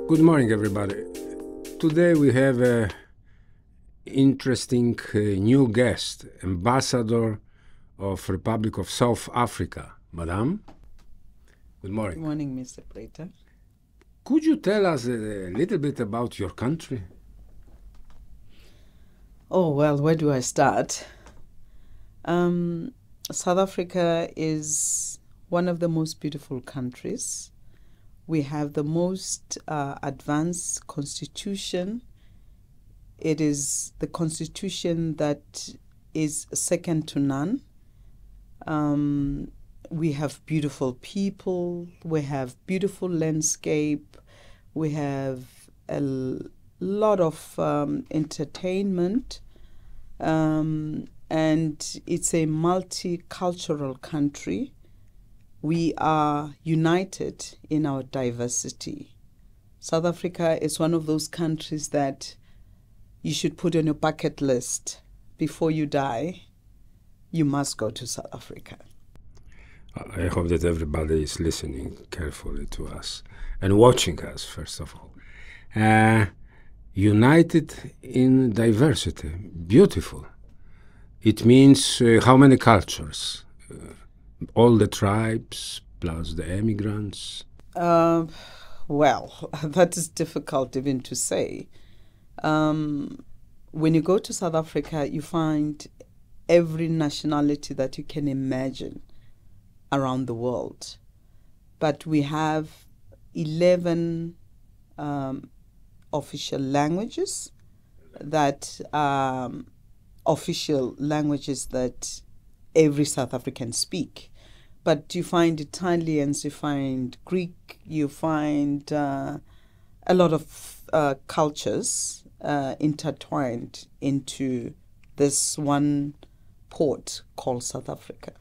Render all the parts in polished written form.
Good morning, everybody. Today we have an interesting new guest, Ambassador of Republic of South Africa. Madam, good morning. Good morning, Mr. Braiter. Could you tell us a little bit about your country? Oh, well, where do I start? South Africa is one of the most beautiful countries. We have the most advanced constitution. It is the constitution that is second to none. We have beautiful people. We have beautiful landscape. We have a lot of entertainment. And it's a multicultural country. We are united in our diversity. South Africa is one of those countries that you should put on your bucket list before you die. You must go to South Africa. I hope that everybody is listening carefully to us and watching us, first of all. United in diversity. Beautiful. It means how many cultures? All the tribes plus the immigrants? Well, that is difficult even to say. When you go to South Africa, you find every nationality that you can imagine around the world. But we have 11 official languages that official languages that every South African speak. But you find Italians, you find Greek, you find a lot of cultures intertwined into this one port called South Africa.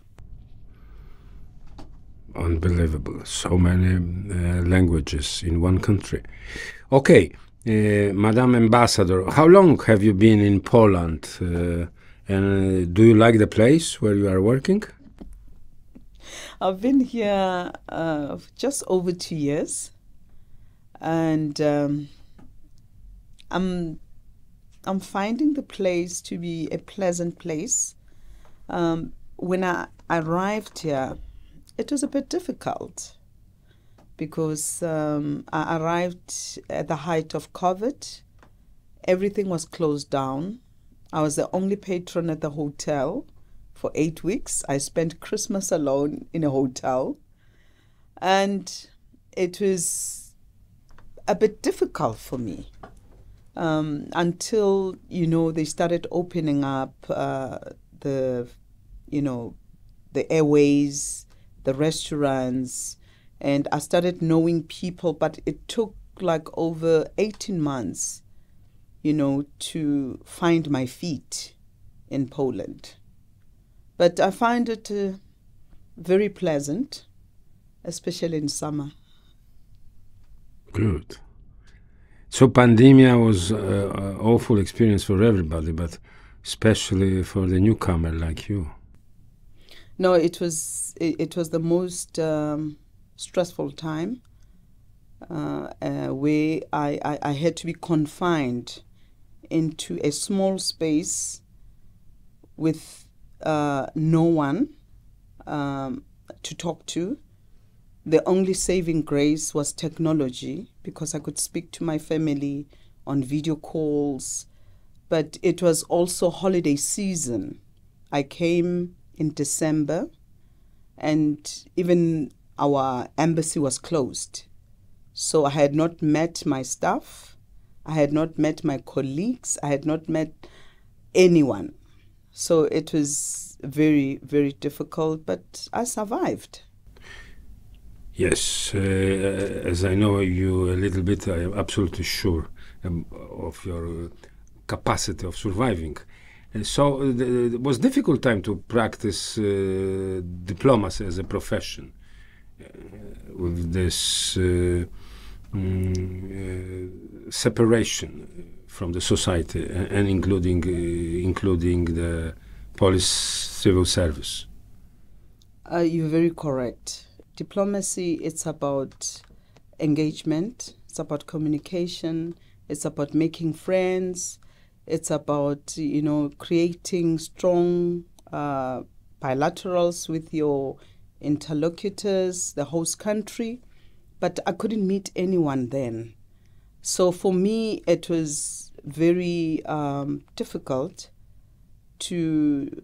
Unbelievable. So many languages in one country. Okay, Madam Ambassador, how long have you been in Poland? And do you like the place where you are working? I've been here just over 2 years, and I'm finding the place to be a pleasant place. When I arrived here, it was a bit difficult because I arrived at the height of COVID. Everything was closed down. I was the only patron at the hotel for 8 weeks. I spent Christmas alone in a hotel. And it was a bit difficult for me until, they started opening up the airways, the restaurants, and I started knowing people, but it took like over 18 months to find my feet in Poland. But I find it very pleasant, especially in summer. Good. So pandemia was an awful experience for everybody, but especially for the newcomer like you. No, it was the most stressful time where I had to be confined into a small space with no one to talk to. The only saving grace was technology, because I could speak to my family on video calls. But it was also holiday season. I came in December, and even our embassy was closed. So I had not met my staff. I had not met my colleagues. I had not met anyone. So it was very, very difficult, but I survived. Yes, as I know you a little bit, I am absolutely sure of your capacity of surviving. So it was a difficult time to practice diplomacy as a profession with this separation from the society and including the police civil service. You're very correct. Diplomacy, it's about engagement, It's about communication. It's about making friends. It's about, creating strong bilaterals with your interlocutors, the host country. But I couldn't meet anyone then. So for me, it was very difficult to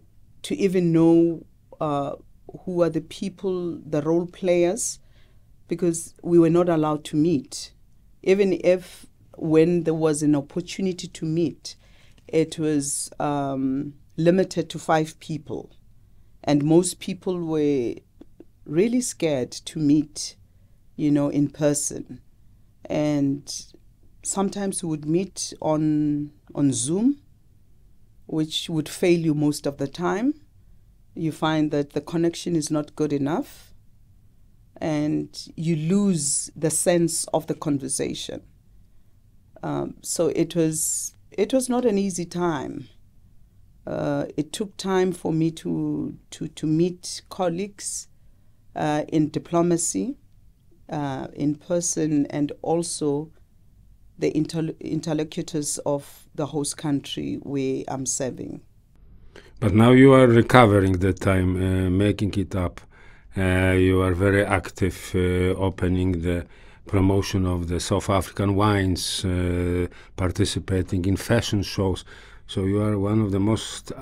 even know who are the people, the role players, because we were not allowed to meet. Even if when there was an opportunity to meet, it was limited to 5 people. And most people were really scared to meet, in person. And sometimes we would meet on Zoom, which would fail you most of the time. You find that the connection is not good enough, and you lose the sense of the conversation. So it was not an easy time. It took time for me to meet colleagues in diplomacy, in person, and also the interlocutors of the host country where I'm serving. But now you are recovering the time, making it up. You are very active, opening the promotion of the South African wines, participating in fashion shows. So you are one of the most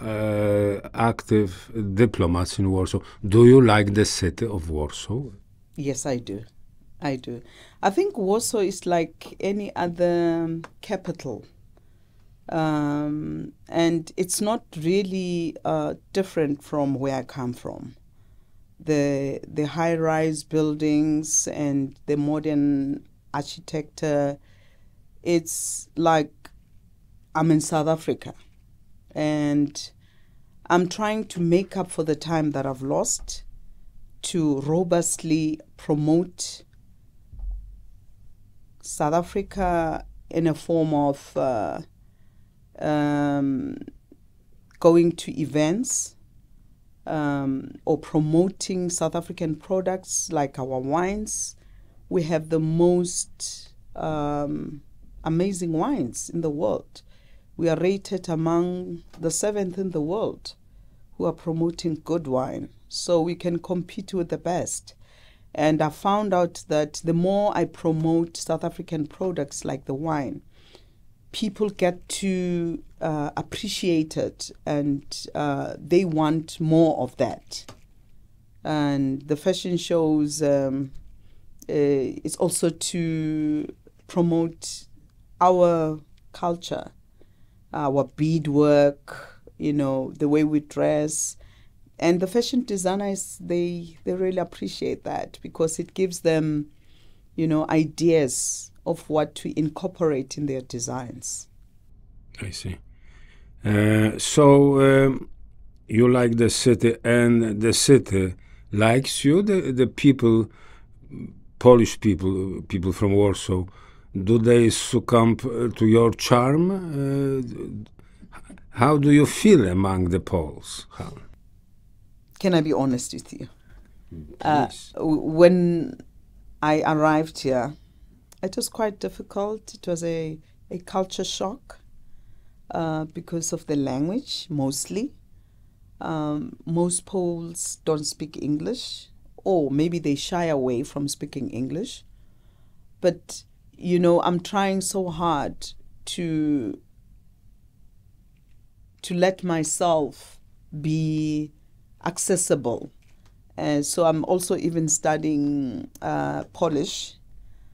active diplomats in Warsaw. Do you like the city of Warsaw? Yes, I do. I do. I think Warsaw is like any other capital. And it's not really different from where I come from. The high-rise buildings and the modern architecture, it's like I'm in South Africa. And I'm trying to make up for the time that I've lost to robustly promote South Africa in a form of going to events or promoting South African products like our wines. We have the most amazing wines in the world. We are rated among the 7th in the world who are promoting good wine. So we can compete with the best. And I found out that the more I promote South African products like the wine, people get to appreciate it, and they want more of that. And the fashion shows is also to promote our culture, our beadwork, the way we dress. And the fashion designers, they really appreciate that because it gives them, ideas of what to incorporate in their designs. I see. So you like the city, and the city likes you, the people, Polish people from Warsaw. Do they succumb to your charm? How do you feel among the Poles? How? Can I be honest with you? Please. When I arrived here, it was quite difficult. It was a culture shock because of the language, mostly. Most Poles don't speak English, or maybe they shy away from speaking English. But, I'm trying so hard to let myself be accessible. So I'm also even studying Polish,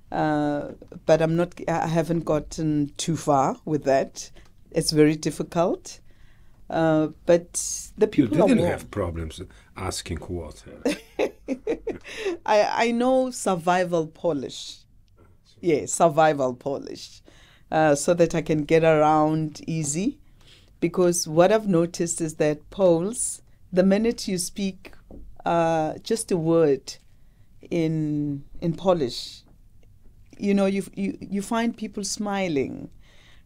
but I haven't gotten too far with that. It's very difficult. But the people You didn't have problems asking water. I know survival Polish. Yes, survival Polish. So that I can get around easy. Because what I've noticed is that Poles, the minute you speak just a word in Polish, you find people smiling,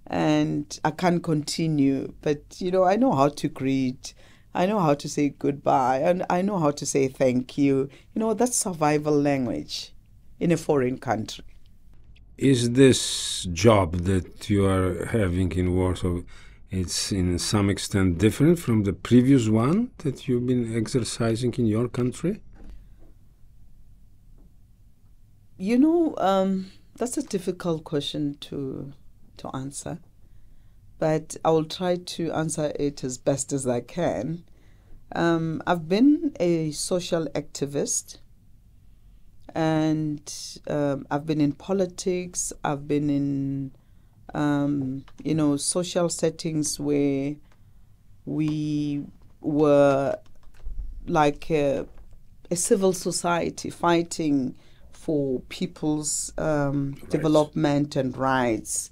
and I can't continue. But I know how to greet, I know how to say goodbye, and I know how to say thank you. That's survival language in a foreign country. Is this job that you are having in Warsaw, it's in some extent different from the previous one that you've been exercising in your country? You know, that's a difficult question to answer, but I will try to answer it as best as I can. I've been a social activist, and I've been in politics. I've been in, social settings where we were like a civil society fighting for people's development and rights.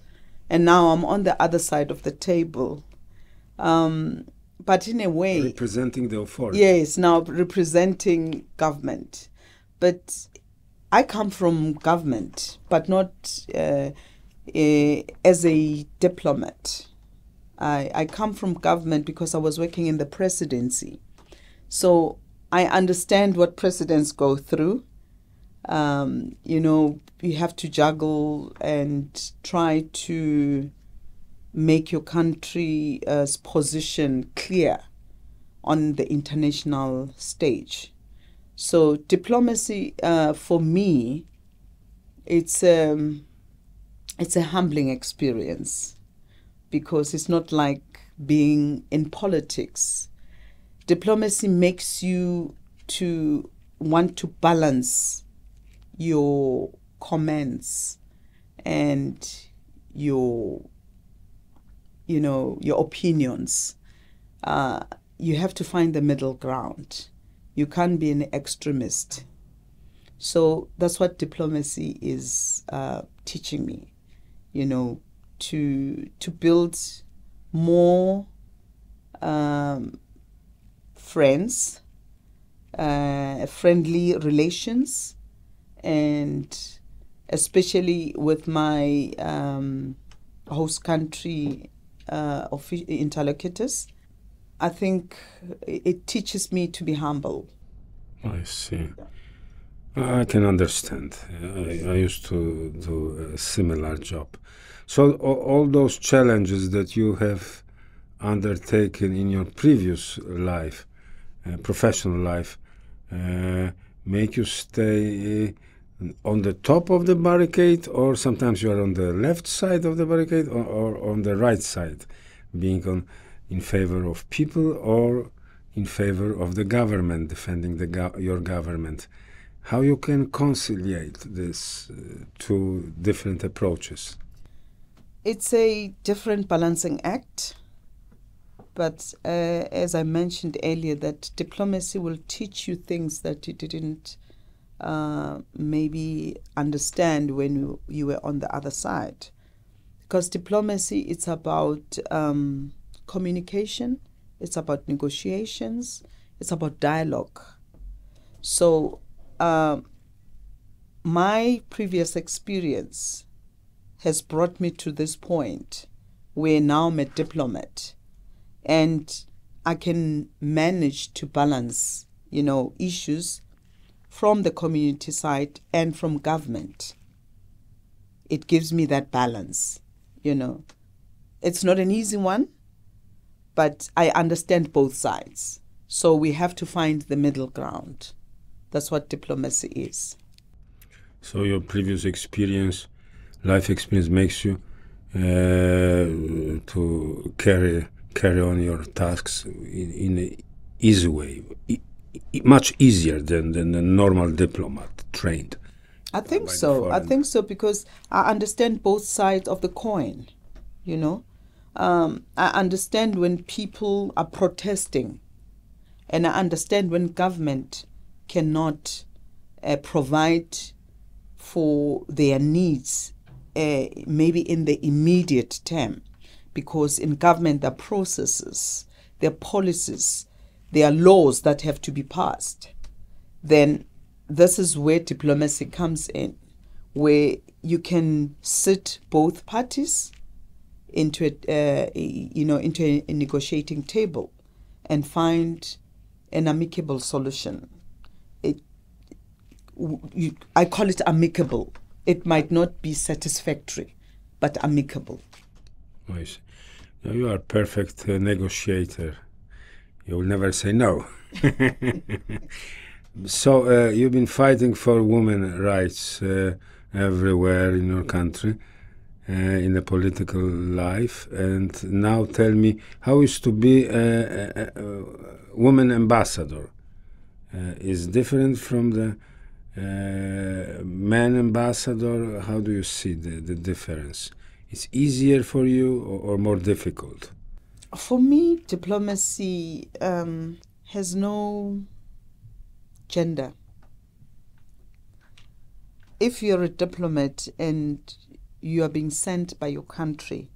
And now I'm on the other side of the table. But in a way... Representing the authority. Yes, now representing government. But I come from government, but not as a diplomat. I come from government because I was working in the presidency. So I understand what presidents go through. You have to juggle and try to make your country's position clear on the international stage. So diplomacy, for me, it's a humbling experience because it's not like being in politics. Diplomacy makes you to want to balance your comments and your opinions. You have to find the middle ground. You can't be an extremist. So that's what diplomacy is teaching me, to build more friends, friendly relations, and especially with my host country interlocutors, I think it teaches me to be humble. I see. I can understand. I used to do a similar job. So all those challenges that you have undertaken in your previous life, professional life, make you stay on the top of the barricade, or sometimes you are on the left side of the barricade, or on the right side, being in favor of people or in favor of the government, defending your government. How you can conciliate these two different approaches? It's a different balancing act, but as I mentioned earlier, that diplomacy will teach you things that you didn't maybe understand when you were on the other side. Because diplomacy, it's about communication, it's about negotiations, it's about dialogue. So my previous experience has brought me to this point where now I'm a diplomat and I can manage to balance, issues from the community side and from government. It gives me that balance, It's not an easy one, but I understand both sides. So we have to find the middle ground. That's what diplomacy is. So your previous experience, life experience, makes you to carry on your tasks in an easy way, much easier than a normal diplomat trained. I think so. I think so because I understand both sides of the coin, I understand when people are protesting, and I understand when government cannot provide for their needs, maybe in the immediate term, because in government there are processes, there are policies, there are laws that have to be passed. Then this is where diplomacy comes in, where you can sit both parties into a negotiating table and find an amicable solution. I call it amicable it might not be satisfactory, but amicable. I see. Now, you are a perfect negotiator. You will never say no. So you've been fighting for women's rights everywhere in your country, in the political life. And now tell me, how is to be a woman ambassador? Is different from the man ambassador? How do you see the difference? It's easier for you or more difficult? For me, diplomacy has no gender. If you're a diplomat and you are being sent by your country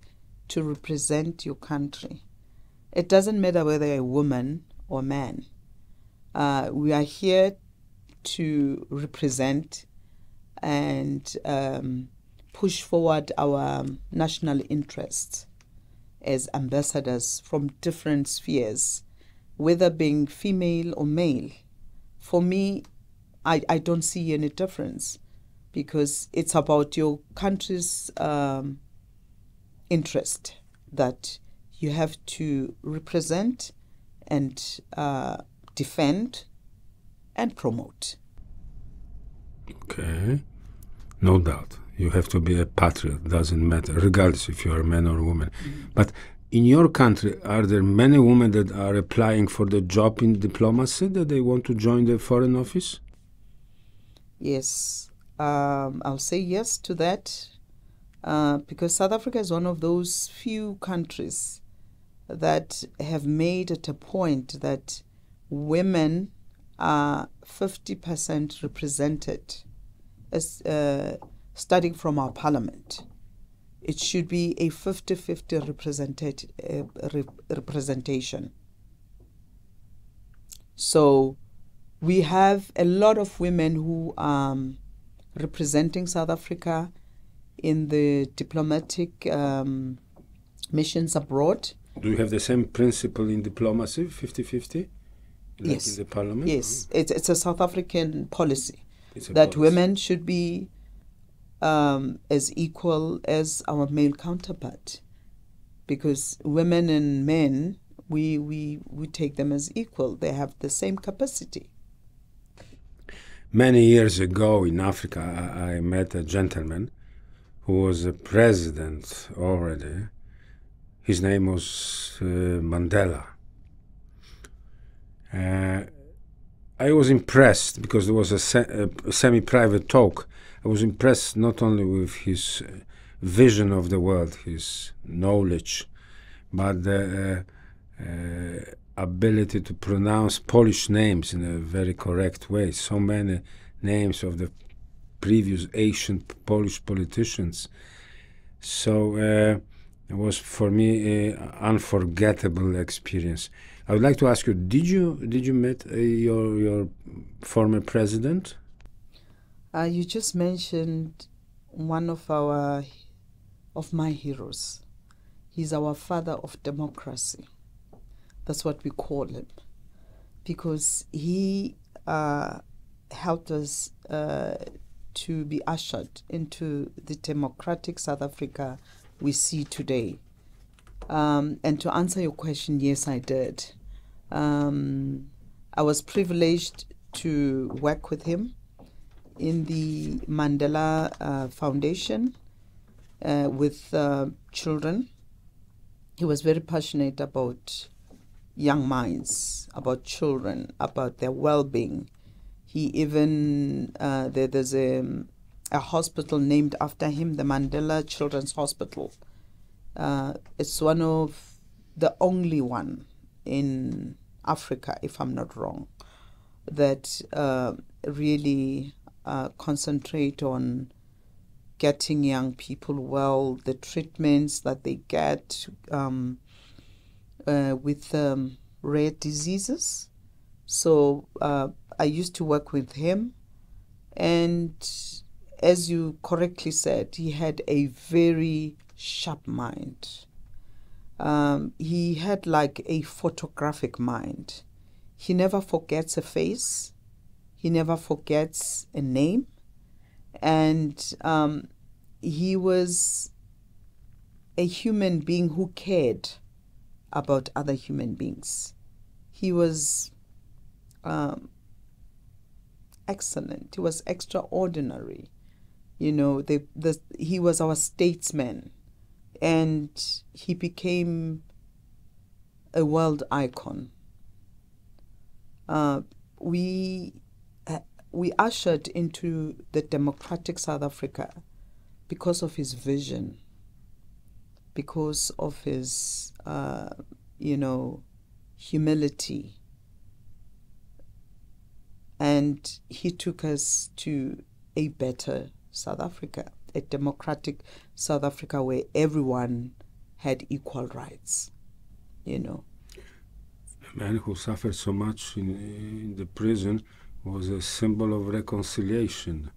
to represent your country, it doesn't matter whether you're a woman or a man. We are here to represent and push forward our national interests as ambassadors from different spheres, whether being female or male. For me, I don't see any difference, because it's about your country's interest that you have to represent and defend and promote. Okay, no doubt. You have to be a patriot, doesn't matter, regardless if you're a man or a woman. But in your country, are there many women that are applying for the job in diplomacy, that they want to join the Foreign Office? Yes, I'll say yes to that, because South Africa is one of those few countries that have made it a point that women are 50% represented, as starting from our parliament. It should be a 50-50 representation. So we have a lot of women who are representing South Africa in the diplomatic missions abroad. Do you have the same principle in diplomacy, 50-50? Like yes. In the parliament? Yes, it's a South African policy that policy. Women should be as equal as our male counterpart, because women and men, we take them as equal. They have the same capacity. Many years ago in Africa, I met a gentleman who was a president already. His name was Mandela. I was impressed because there was a semi-private talk. I was impressed not only with his vision of the world, his knowledge, but the ability to pronounce Polish names in a very correct way. So many names of the previous ancient Polish politicians. So it was for me an unforgettable experience. I would like to ask you: Did you meet your former president? You just mentioned one of my heroes. He's our father of democracy. That's what we call him, because he helped us to be ushered into the democratic South Africa we see today. And to answer your question, yes, I did. I was privileged to work with him in the Mandela Foundation with children. He was very passionate about young minds, about children, about their well-being. He even, there's a hospital named after him, the Mandela Children's Hospital. It's one of the only one in Africa, if I'm not wrong, that really concentrate on getting young people well, the treatments that they get with rare diseases. So I used to work with him, and as you correctly said, he had a very sharp mind. He had like a photographic mind. He never forgets a face. He never forgets a name. And he was a human being who cared about other human beings. He was excellent. He was extraordinary. You know, he was our statesman, and he became a world icon. We ushered into the democratic South Africa because of his vision, because of his, humility. And he took us to a better South Africa, a democratic South Africa where everyone had equal rights, you know. A man who suffered so much in the prison was a symbol of reconciliation.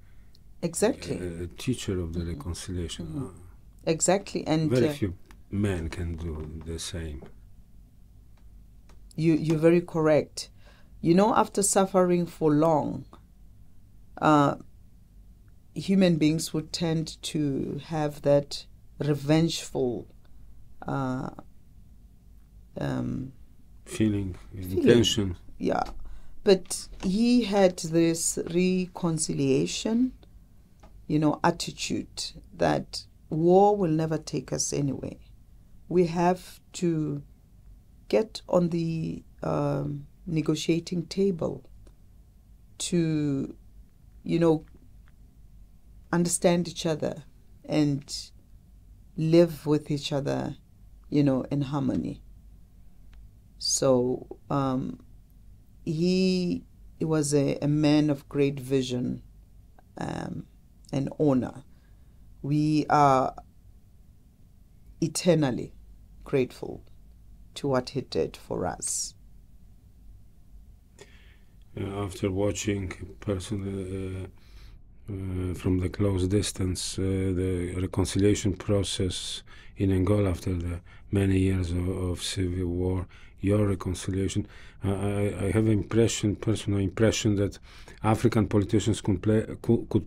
Exactly. A teacher of the reconciliation. Mm-hmm. Exactly. And very few men can do the same. You're very correct. You know, after suffering for long, human beings would tend to have that revengeful feeling, intention. Yeah. But he had this reconciliation, attitude that war will never take us anywhere. We have to get on the negotiating table to, understand each other and live with each other, in harmony. So he was a man of great vision and honor. We are eternally grateful to what he did for us. After watching personally from the close distance the reconciliation process in Angola after the many years of civil war, your reconciliation, I have personal impression that African politicians could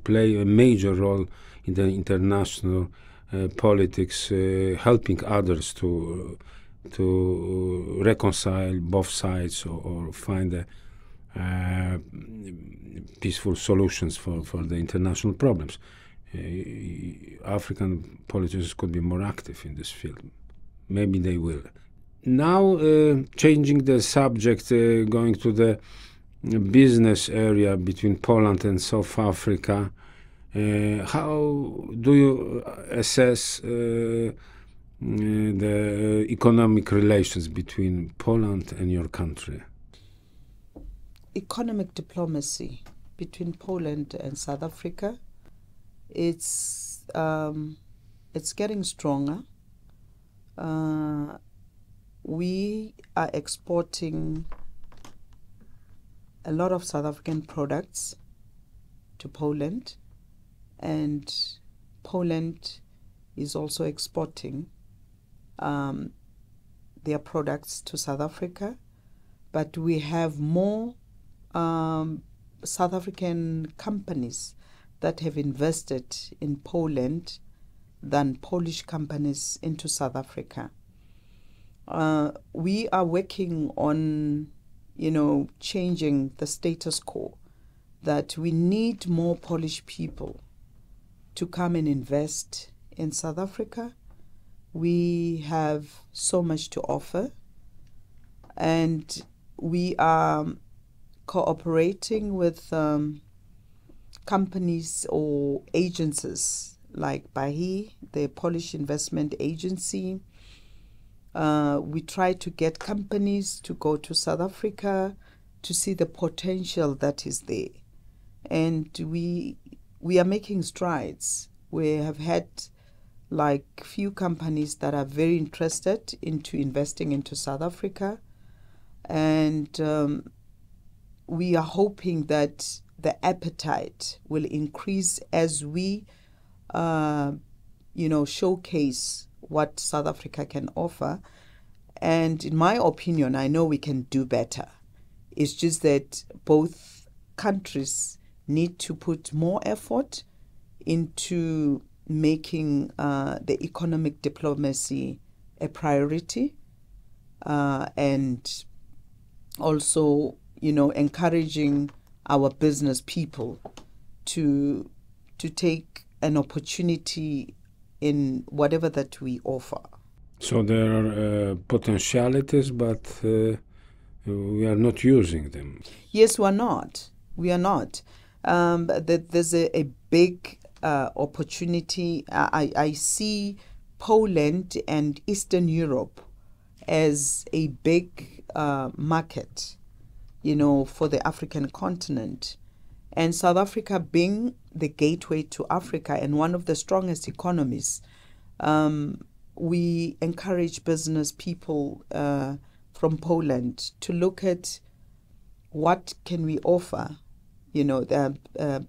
play a major role in the international politics, helping others to reconcile both sides or find peaceful solutions for the international problems. African politicians could be more active in this field. Maybe they will. Now, changing the subject, going to the business area between Poland and South Africa, how do you assess the economic relations between Poland and your country? Economic diplomacy between Poland and South Africa, it's getting stronger. We are exporting a lot of South African products to Poland, and Poland is also exporting their products to South Africa, but we have more South African companies that have invested in Poland than Polish companies into South Africa. We are working on, changing the status quo, that we need more Polish people to come and invest in South Africa. We have so much to offer, and we are cooperating with companies or agencies like BAHI, the Polish investment agency. We try to get companies to go to South Africa to see the potential that is there. And we are making strides. We have had few companies that are very interested into investing into South Africa. And we are hoping that the appetite will increase as we, showcase what South Africa can offer. And in my opinion, I know we can do better. It's just that both countries need to put more effort into making the economic diplomacy a priority, and also, encouraging our business people to take an opportunity in whatever that we offer. So there are potentialities, but we are not using them. Yes, we're not. We are not. There's a big opportunity. I see Poland and Eastern Europe as a big market, for the African continent. And South Africa being the gateway to Africa and one of the strongest economies, we encourage business people from Poland to look at what can we offer. There are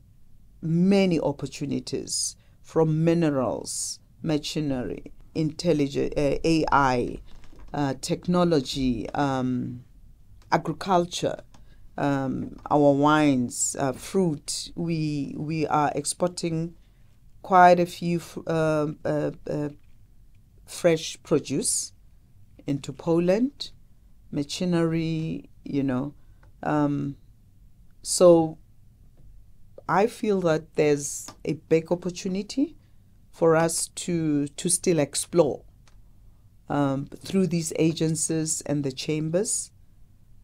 many opportunities from minerals, machinery, intelligence, AI, technology, agriculture, our wines, fruit. We are exporting quite a few fresh produce into Poland, machinery, so I feel that there's a big opportunity for us to still explore through these agencies and the chambers,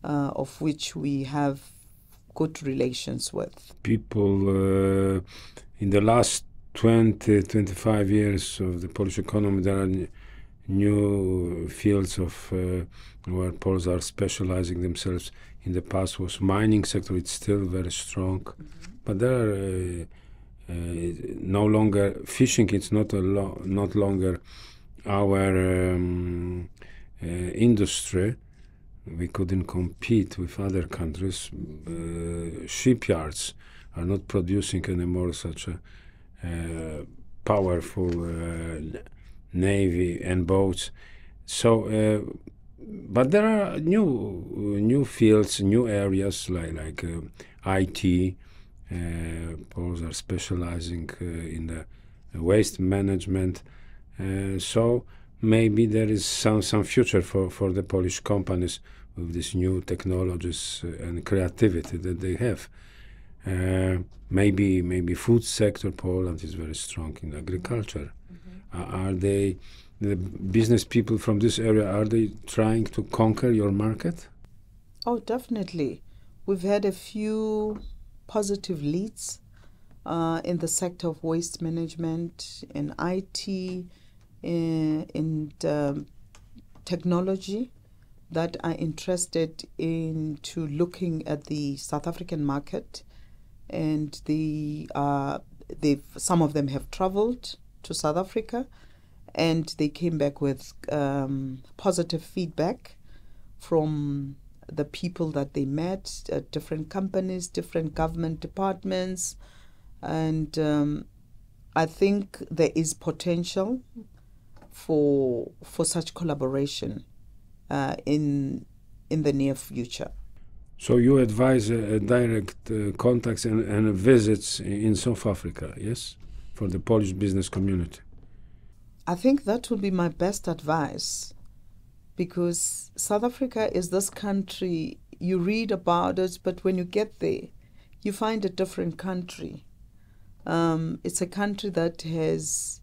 of which we have good relations with. People in the last 20-25 years of the Polish economy, there are new fields of where Poles are specializing themselves. In the past was mining sector. It's still very strong, but there are no longer fishing. It's not longer our industry. We couldn't compete with other countries. Shipyards are not producing anymore such a powerful navy and boats. So, but there are new fields, new areas like IT. Poles are specializing in the waste management. So maybe there is some future for the Polish companies with these new technologies and creativity that they have. Maybe food sector. Poland is very strong in agriculture. Are they, the business people from this area, are they trying to conquer your market? Oh, definitely. We've had a few positive leads in the sector of waste management, in IT, in technology, that are interested into looking at the South African market, and some of them have traveled to South Africa, and they came back with positive feedback from the people that they met at different companies, different government departments, and I think there is potential for such collaboration in the near future. So you advise direct contacts and visits in South Africa, yes, for the Polish business community? I think that would be my best advice, because South Africa is this country, you read about it, but when you get there, you find a different country. It's a country that has,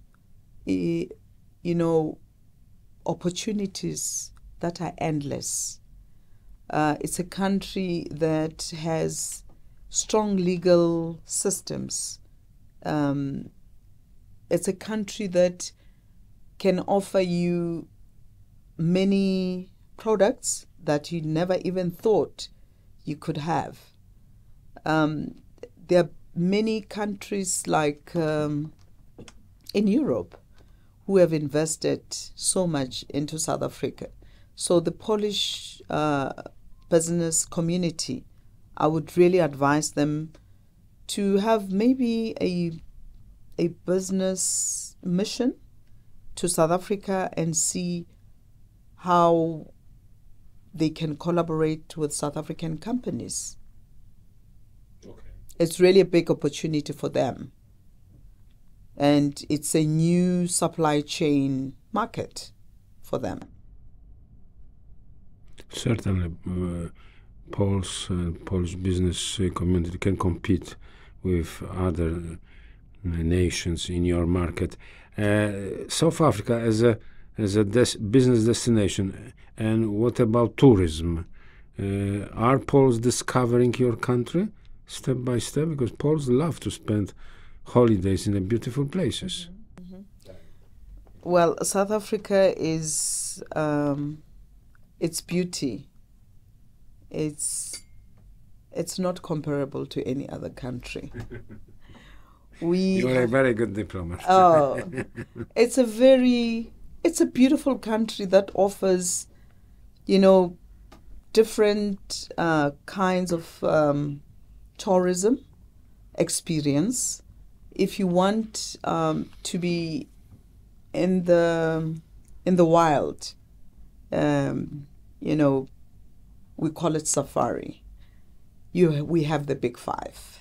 opportunities that are endless. It's a country that has strong legal systems. It's a country that can offer you many products that you never even thought you could have. There are many countries like in Europe who have invested so much into South Africa. So the Polish business community, I would really advise them to have maybe a business mission to South Africa and see how they can collaborate with South African companies. Okay. It's really a big opportunity for them. and it's a new supply chain market for them. Certainly, Polish business community can compete with other nations in your market. South Africa as a business destination, and what about tourism? Are Poles discovering your country step by step? Because Poles love to spend holidays in the beautiful places. Well, South Africa is its beauty. It's not comparable to any other country. You're a very good diplomat. Oh, it's a beautiful country that offers, different kinds of tourism experience. If you want to be in the wild, we call it safari. We have the Big Five.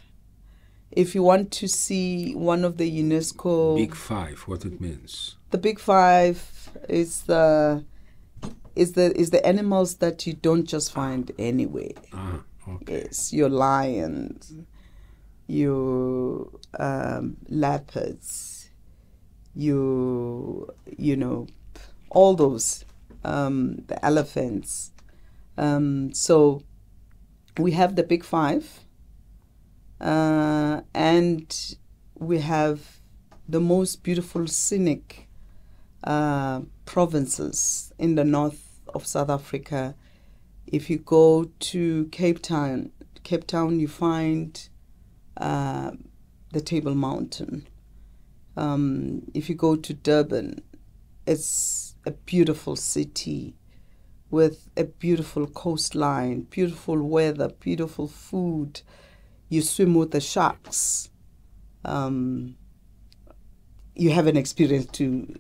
If you want to see one of the UNESCO Big Five, what it means? The Big Five is the animals that you don't just find anywhere. Okay. Yes, your lions, your leopards, all those, the elephants. So we have the Big Five, and we have the most beautiful scenic provinces in the north of South Africa. If you go to Cape Town, you find the Table Mountain. If you go to Durban, it's a beautiful city with a beautiful coastline, beautiful weather, beautiful food. You swim with the sharks. You have an experience to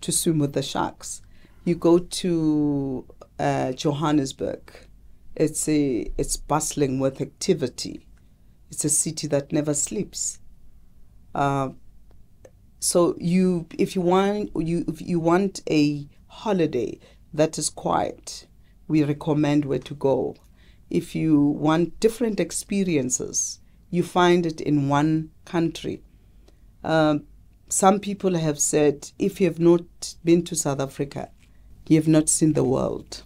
swim with the sharks. You go to Johannesburg. It's bustling with activity. It's a city that never sleeps. So if you want a holiday that is quiet, we recommend where to go. If you want different experiences, you find it in one country. Some people have said, if you have not been to South Africa, you have not seen the world.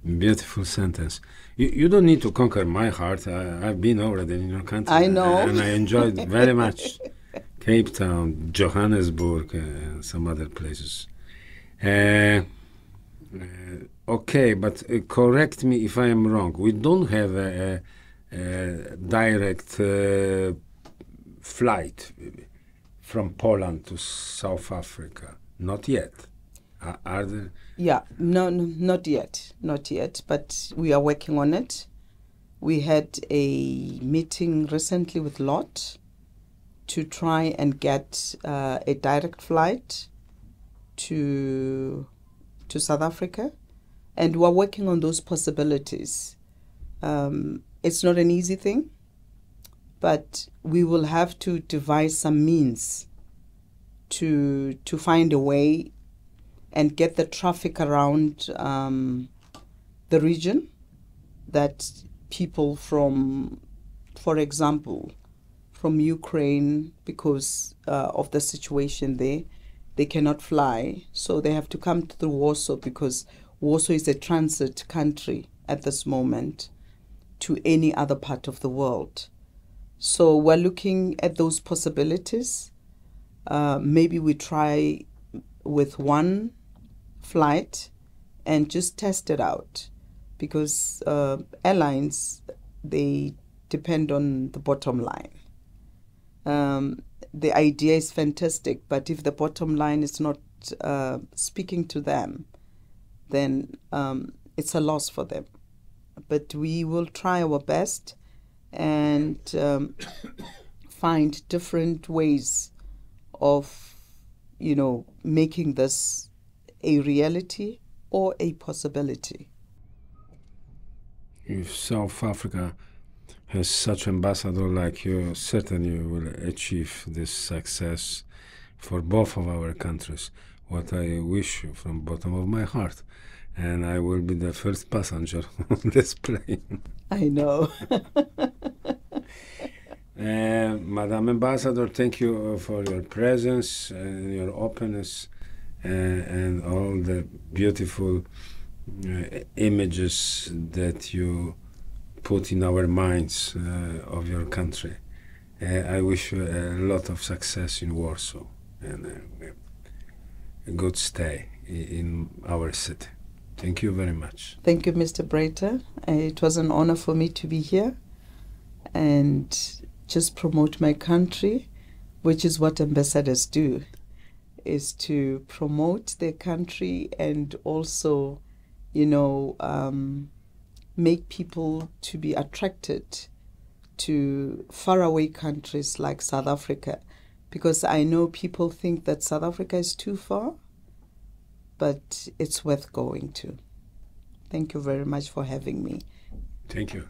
Beautiful sentence. You don't need to conquer my heart. I've been already in your country. I know. And I enjoyed very much Cape Town, Johannesburg, and some other places. Okay, but correct me if I am wrong. We don't have a direct flight from Poland to South Africa. Not yet. Are there? Yeah, no, not yet, but we are working on it. We had a meeting recently with LOT to try and get a direct flight to South Africa, and we're working on those possibilities. It's not an easy thing, but we will have to devise some means to find a way and get the traffic around the region, that people from, for example, from Ukraine, because of the situation there, they cannot fly, so they have to come to Warsaw, because Warsaw is a transit country at this moment to any other part of the world. So we're looking at those possibilities. Maybe we try with one flight and just test it out, because airlines, they depend on the bottom line. The idea is fantastic, but if the bottom line is not speaking to them, then it's a loss for them. But we will try our best and find different ways of, making this a reality or a possibility. If South Africa as such ambassador like you, certainly will achieve this success for both of our countries. What I wish you from bottom of my heart. And I will be the first passenger on this plane. I know. Madam Ambassador, thank you for your presence and your openness and all the beautiful images that you put in our minds of your country. I wish you a lot of success in Warsaw and a good stay in our city. Thank you very much. Thank you, Mr. Braiter. It was an honor for me to be here and just promote my country, which is what ambassadors do, is to promote their country and also, make people to be attracted to faraway countries like South Africa, because I know people think that South Africa is too far, but it's worth going to. Thank you very much for having me. Thank you.